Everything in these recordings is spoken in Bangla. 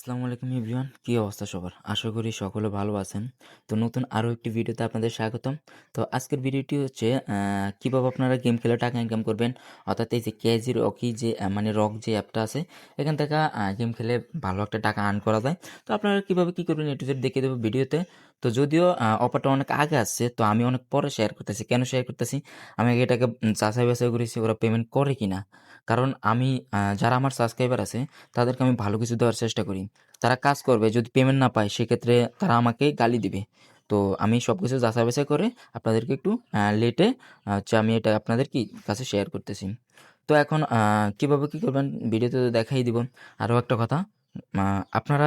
আসসালামু আলাইকুম এভরিওয়ান, কী অবস্থা সবার? আশা করি সকলে ভালো আছেন। তো নতুন আরও একটি ভিডিওতে আপনাদের স্বাগতম। তো আজকের ভিডিওটি হচ্ছে কীভাবে আপনারা গেম খেলে টাকা ইনকাম করবেন। অর্থাৎ এই যে ক্যাজি রকি যে মানে রক যে অ্যাপটা আছে, এখান থেকে গেম খেলে ভালো একটা টাকা আর্ন করা যায়। তো আপনারা কীভাবে কী করবেন এ টু জেড দেখিয়ে দেবো ভিডিওতে। তো যদিও অফারটা অনেক আগে আসছে, তো আমি অনেক পরে শেয়ার করতেছি। কেন শেয়ার করতেছি? আমি আগে এটাকে যাচাই বাছাই করেছি ওরা পেমেন্ট করে কিনা। কারণ আমি যারা আমার সাবস্ক্রাইবার আছে তাদেরকে আমি ভালো কিছু দেওয়ার চেষ্টা করি। তারা কাজ করবে, যদি পেমেন্ট না পায় সেক্ষেত্রে তারা আমাকে গালি দিবে। তো আমি সব কিছু যাচাই বাছাই করে আপনাদেরকে একটু লেটে হচ্ছে আমি এটা আপনাদের কাছে শেয়ার করতেছি। তো এখন কীভাবে কী করবেন ভিডিওতে তো দেখাই দিব। আরও একটা কথা, আপনারা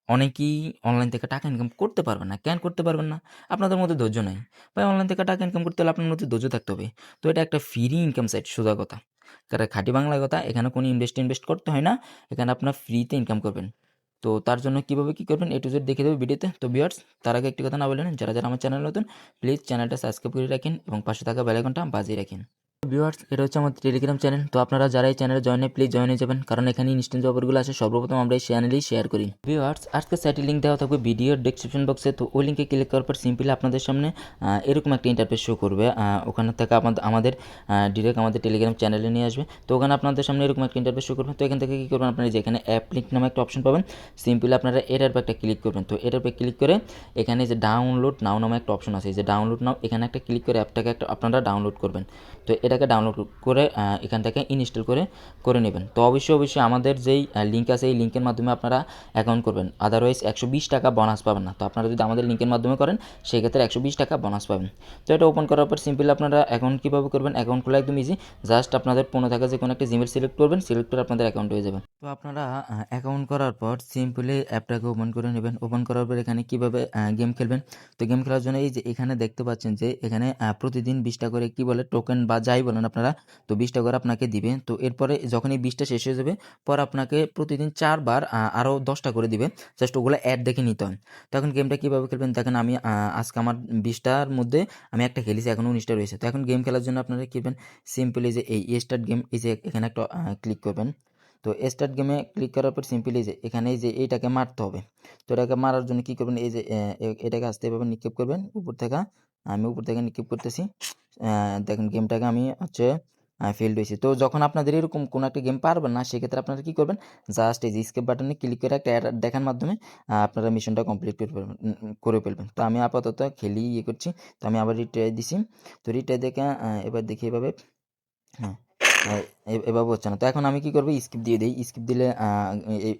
অনেকেই অনলাইন থেকে টাকা ইনকাম করতে পারবেন না। কেন করতে পারবেন না? আপনাদের মধ্যে ধৈর্য নাই। ভাই, অনলাইন থেকে টাকা ইনকাম করতে হলে আপনার মধ্যে ধৈর্য থাকতে হবে। তো এটা একটা ফ্রি ইনকাম সাইট, সোজা কথা। খাঁটি বাংলা কথা, এখানে কোনো ইনভেস্ট করতে হয় না। এখানে আপনার ফ্রিতে ইনকাম করবেন। তো তার জন্য কীভাবে কী করবেন এ টু জেড দেখিয়ে দেবো ভিডিওতে। তো ভিউয়ার্স, তার আগে একটি কথা না বলে নেন, যারা আমার চ্যানেল নতুন, প্লিজ চ্যানেলটা সাবস্ক্রাইব করে রাখেন এবং পাশে থাকা বেল আইকনটা বাজিয়ে রাখেন। ভিউয়ার্স, এটা হচ্ছে আমার টেলিগ্রাম চ্যানেল। তো আপনারা যারা এই চ্যানেলে জয়েন প্লিজ জয়েন হয়ে যাবেন, কারণ এখানে ইনস্ট্যান্ট যে অফারগুলো আসে সর্বপ্রথম আমরা এই চ্যানেলেই শেয়ার করি। ভিউয়ার্স, আজকে সাইটের লিঙ্ক দেওয়া থাকবে ভিডিওর ডেসক্রিপশন বক্সে। তো ওই লিঙ্কে ক্লিক করার পর সিম্পলি আপনাদের সামনে এরকম একটা ইন্টারফেস শো করবে। ওখানে থেকে আমাদের ডিরেক্ট আমাদের টেলিগ্রাম চ্যানেলে নিয়ে আসবে। তো ওখানে আপনাদের সামনে এরকম একটা ইন্টারফেস শো করবে। তো এখান থেকে কী করবেন, আপনারা যে এখানে অ্যাপ লিঙ্ক নামে একটা অপশন পাবেন। সিম্পলি আপনারা এটার উপর একটা ক্লিক করবেন। তো এটার উপর ক্লিক করে এখানে যে ডাউনলোড নাও নামে একটা অপশন আছে, এই যে ডাউনলোড নাও, এখানে একটা ক্লিক করে অ্যাপটাকে আপনারা ডাউনলোড করবেন। তো এটাকে ডাউনলোড করে এখান থেকে ইনস্টল করে নেবেন। তো অবশ্যই আমাদের যেই লিঙ্ক আছে এই লিঙ্কের মাধ্যমে আপনারা অ্যাকাউন্ট করবেন। আদারওয়াইজ 120 টাকা বোনাস পাবেন না। তো আপনারা যদি আমাদের লিঙ্কের মাধ্যমে করেন সেক্ষেত্রে 120 টাকা বোনাস পাবেন। তো এটা ওপেন করার পর সিম্পলি আপনারা অ্যাকাউন্ট কীভাবে করবেন, অ্যাকাউন্ট খোলা একদম ইজি। জাস্ট আপনাদের ফোনে থাকা যে কোনো একটা জিমেল সিলেক্ট করবেন, সিলেক্ট করে আপনাদের অ্যাকাউন্ট হয়ে যাবে। তো আপনারা অ্যাকাউন্ট করার পর সিম্পলি অ্যাপটাকে ওপেন করে নেবেন। ওপেন করার পর এখানে কীভাবে গেম খেলবেন। তো গেম খেলার জন্য এই যে এখানে দেখতে পাচ্ছেন যে এখানে প্রতিদিন 20 টা করে টোকেন বা যাই বলেন আপনারা, তো 20 টা করে আপনাকে দিবে। তো এরপরে যখন এই 20 টা শেষ হয়ে যাবে, পর আপনাকে প্রতিদিন 4 বার আরও 10 টা করে দিবে। জাস্ট ওগুলো অ্যাড দেখে নিতে হয়। তো এখন গেমটা কীভাবে খেলবেন দেখেন, আমি আজকে আমার 20 টার মধ্যে আমি একটা খেলেছি, এখনও 19 টা রয়েছে। তো এখন গেম খেলার জন্য আপনারা কী করবেন, সিম্পলি যে এই স্টার্ট গেম, এই যে এখানে একটা ক্লিক করবেন। তো স্টার্ট গেমে ক্লিক করার পর সিম্পলি যে এখানে এই যে এইটাকে মারতে হবে। তো এটাকে মারার জন্য কী করবেন, এই যে এটাকে আস্তে এভাবে নিক্ষেপ করবেন উপর থেকে। আমি উপর থেকে নিক্ষেপ করতেছি। দেখেন গেমটাকে আমি হচ্ছে ফেলড হয়েছি। তো যখন আপনাদের এরকম কোনো একটা গেম পারবেন না, সেক্ষেত্রে আপনারা কী করবেন, জাস্ট এই যে স্কেপ বাটনে ক্লিক করে একটা অ্যাড দেখার মাধ্যমে আপনারা মিশনটা কমপ্লিট করে ফেলবেন। তো আমি আপাতত খেলি করছি। তো আমি আবার রিট্রাই দিছি। তো রিট্রাই দেখে এবার দেখি এভাবে, হ্যাঁ, এভাবে হচ্ছে না। তো এখন আমি কী করবো, স্কিপ দিয়ে দিই। স্কিপ দিলে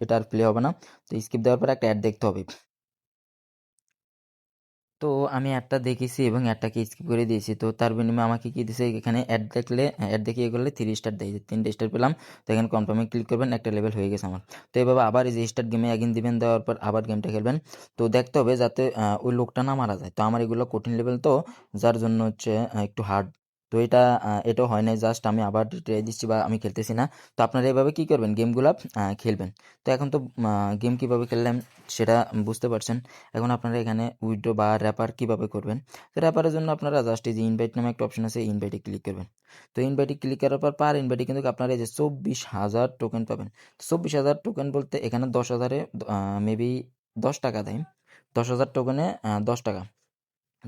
এটা আর প্লে হবে না। তো স্কিপ দেওয়ার পর একটা অ্যাড দেখতে হবে। তো আমি অ্যাডটা দেখেছি এবং অ্যাডটাকে স্কিপ করে দিয়েছি। তো তার বিনিময়ে আমাকে কী দিছে, এখানে অ্যাড দেখিয়ে এগোলে 3 স্টার দেয়। 3টে স্টার পেলাম। তো এখানে কনফার্মে ক্লিক করবেন, একটা লেভেল হয়ে গেছে আমার। তো এভাবে আবার এই যে স্টার্ট গেমে অ্যাগেইন দিবেন, দেওয়ার পর আবার গেমটা খেলবেন। তো দেখতে হবে যাতে ওই লোকটা না মারা যায়। তো আমার এগুলো কঠিন লেভেল, তো যার জন্য হচ্ছে একটু হার্ড। তো এটাও হয় নাই, জাস্ট আমি আবার ট্রাই দিচ্ছি বা আমি খেলতেছি না। তো আপনারা এভাবে কী করবেন, গেমগুলা খেলবেন। তো এখন তো গেম কীভাবে খেললাম সেটা বুঝতে পারছেন। এখন আপনারা এখানে উইথড্র বা র্যাপার কীভাবে করবেন। তো র্যাপারের জন্য আপনারা জাস্ট এই যে ইনভাইট নামে একটা অপশন আছে, ইনভাইটে ক্লিক করবেন। তো ইনভাইটে ক্লিক করার পর পার ইনভাইটে কিন্তু আপনারা এই যে 24,000 টোকেন পাবেন। 24,000 টোকেন বলতে এখানে 10,000-এ মেবি 10 টাকা দেয়। 10,000 টোকেনে 10 টাকা।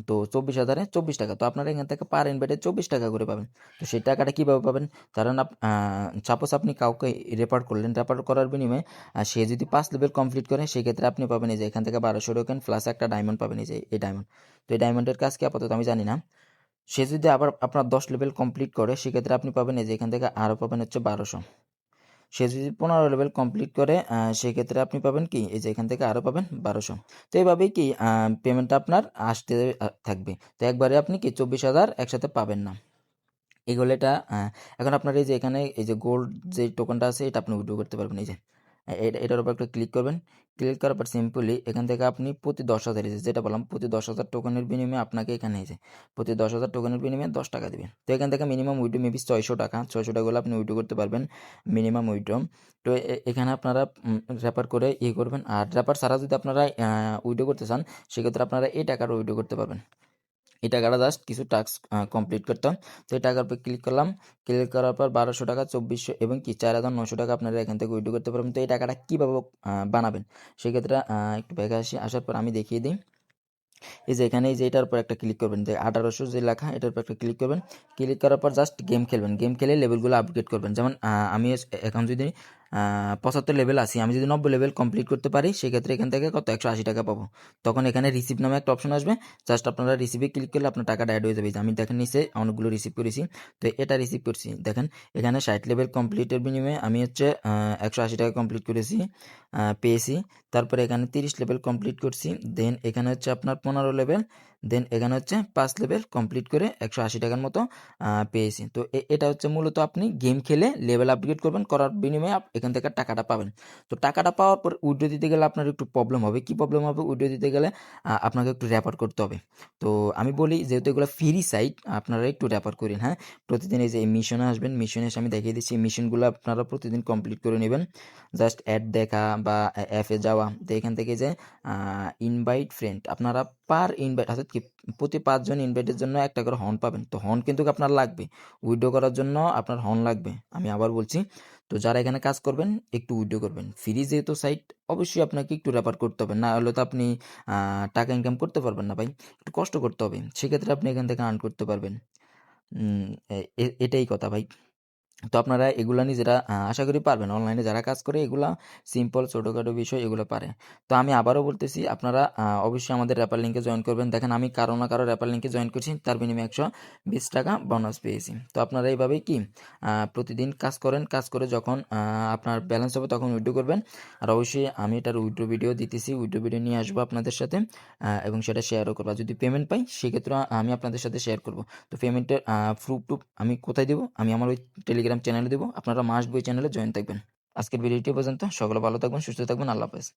তো 24,000-এ 24 টাকা। তো আপনারা এখান থেকে পার ইনভাইটে 24 টাকা করে পাবেন। তো সেই টাকাটা কীভাবে পাবেন? কারণ সাপোজ আপনি কাউকে রেফার করলেন, রেফার করার বিনিময়ে সে যদি 5 লেভেল কমপ্লিট করে, সেক্ষেত্রে আপনি পাবেন এই যে এখান থেকে 1200 টোকেন প্লাস একটা ডায়মন্ড পাবেন, এই যে এই ডায়মন্ড। তো এই ডায়মন্ডের কাজ কি আপাতত আমি জানি না। সে যদি আবার আপনার 10 লেভেল কমপ্লিট করে, সেক্ষেত্রে আপনি পাবেন এই যে এখান থেকে আরও পাবেন হচ্ছে 1200। সে যদি 15 লেভেল কমপ্লিট করে, সেক্ষেত্রে আপনি পাবেন কি, এই যে এখান থেকে আরও পাবেন 1200। তো এইভাবেই কি পেমেন্টটা আপনার আসতে থাকবে। তো একবারে আপনি কি 24,000 একসাথে পাবেন না। এগুলো এটা এখন আপনার এই যে এখানে এই যে গোল্ড যে টোকেনটা আছে, এটা আপনি উইথড্র করতে পারবেন। এই যে এটার উপর একটা ক্লিক করবেন। ক্লিক করার পর সিম্পলি এখান থেকে আপনি প্রতি 10,000, এই যে যেটা বললাম, প্রতি 10,000 টোকেনের বিনিময়ে আপনাকে এখানে এই যে প্রতি 10,000 টোকেনের বিনিময়ে 10 টাকা দিবেন। তো এখান থেকে মিনিমাম উইথড্র মেবি 600 টাকা। 600 টাকাগুলো আপনি উইথড্র করতে পারবেন মিনিমাম উইথড্র। তো এখানে আপনারা র্যাপার করে করবেন। আর র্যাপার ছাড়া যদি আপনারা উইথড্র করতে চান, সেক্ষেত্রে আপনারা এই টাকাটা উইথড্র করতে পারবেন। এই টাকাটা জাস্ট কিছু টাস্ক কমপ্লিট করতাম। তো এই টাকার উপর ক্লিক করলাম। ক্লিক করার পর ১২০০ টাকা, ২৪০০ এবং কি ৪,৯০০ টাকা আপনারা এখান থেকে উইথড্র করতে পারবেন। তো এই টাকাটা কীভাবে বানাবেন সেক্ষেত্রে একটু ব্যাকে আসি। আসার পর আমি দেখিয়ে দিই। এই যে এখানে এই যে এটার উপর একটা ক্লিক করবেন, যে ১৮০০ যে লেখা এটার উপর একটা ক্লিক করবেন। ক্লিক করার পর জাস্ট গেম খেলবেন। গেম খেলে লেভেলগুলো আপগ্রেড করবেন। যেমন আমি এখন যদি ৭৫ লেভেল আছি, আমি যদি ৯০ লেভেল কমপ্লিট করতে পারি সেক্ষেত্রে এখান থেকে কত ১৮০ টাকা পাবো। তখন এখানে রিসিভ নামে একটা অপশন আসবে। জাস্ট আপনারা রিসিভে ক্লিক করলে আপনার টাকাটা অ্যাড হয়ে যাবে। যে আমি দেখেন নিচে অনেকগুলো রিসিভ করেছি। তো এটা রিসিভ করছি। দেখেন এখানে ৬০ লেভেল কমপ্লিটের বিনিময়ে আমি হচ্ছে ১৮০ টাকা কমপ্লিট করেছি, পেয়েছি। তারপরে এখানে ৩০ লেভেল কমপ্লিট করছি। দেন এখানে হচ্ছে আপনার ১৫ লেভেল। দেন এখানে হচ্ছে ৫ লেভেল কমপ্লিট করে ১৮০ টাকার মতো পেয়েছি। তো এটা হচ্ছে মূলত আপনি গেম খেলে লেভেল আপগ্রেড করবেন, করার বিনিময়ে এখান থেকে টাকাটা পাবেন। তো টাকাটা পাওয়ার পর উইথড্র দিতে গেলে আপনার একটু প্রবলেম হবে। কি প্রবলেম হবে? উইথড্র দিতে গেলে আপনাকে একটু রেফার করতে হবে। তো আমি বলি যেহেতু এগুলো ফ্রি সাইট, আপনারা একটু রেফার করেন, হ্যাঁ? প্রতিদিন এই যে এই মিশনে আসবেন, মিশনে এসে আমি দেখিয়ে দিচ্ছি। এই মিশনগুলো আপনারা প্রতিদিন কমপ্লিট করে নেবেন। জাস্ট অ্যাড দেখা বা অ্যাপে যাওয়া। তো এখান থেকে যে ইনভাইট ফ্রেন্ড, আপনারা পার ইনভাইট অর্থাৎ কি প্রতি ৫ জন ইনভাইটের জন্য একটা করে হর্ন পাবেন। তো হর্ন কিন্তু আপনার লাগবে। উইথড্র করার জন্য আপনার হর্ন লাগবে। আমি আবার বলছি। তো যারা এখানে কাজ করবেন একটু উইথড্র করবেন। ফ্রি যেহেতু সাইট, অবশ্যই আপনাকে একটু রেফার করতে হবে। না হলে তো আপনি টাকা ইনকাম করতে পারবেন না ভাই। একটু কষ্ট করতে হবে। সেক্ষেত্রে আপনি এখান থেকে আর্ন করতে পারবেন। উম এটাই কথা ভাই। তো আপনারা এগুলা নিজেরা আশা করি পারবেন। অনলাইনে যারা কাজ করে এগুলা সিম্পল ছোটখাটো বিষয় এগুলো পারে। তো আমি আবারও বলতেছি, আপনারা অবশ্যই আমাদের রেফার লিঙ্কে জয়েন করবেন। দেখেন আমি কারো না কারো রেফার লিঙ্কে জয়েন করছি, তার বিনিময়ে ১২০ টাকা বোনাস পেয়েছি। তো আপনারা এইভাবেই কি প্রতিদিন কাজ করেন। কাজ করে যখন আপনার ব্যালেন্স হবে তখন উইথড্র করবেন। আর অবশ্যই আমি এটার উইথড্র ভিডিও দিতেছি। উইথড্র ভিডিও নিয়ে আসবো আপনাদের সাথে, এবং সেটা শেয়ারও করব। আর যদি পেমেন্ট পাই সেক্ষেত্রে আমি আপনাদের সাথে শেয়ার করব। তো পেমেন্টের প্রুফ আমি কোথায় দেবো? আমি আমার ওই টেলিগ্রাম চ্যানেলে দেবো। আপনারা মাস্ট বই চ্যানেলে জয়েন থাকবেন। আজকের ভিডিওটি এ পর্যন্ত। সকলে ভালো থাকবেন, সুস্থ থাকবেন। আল্লাহ হাফেজ।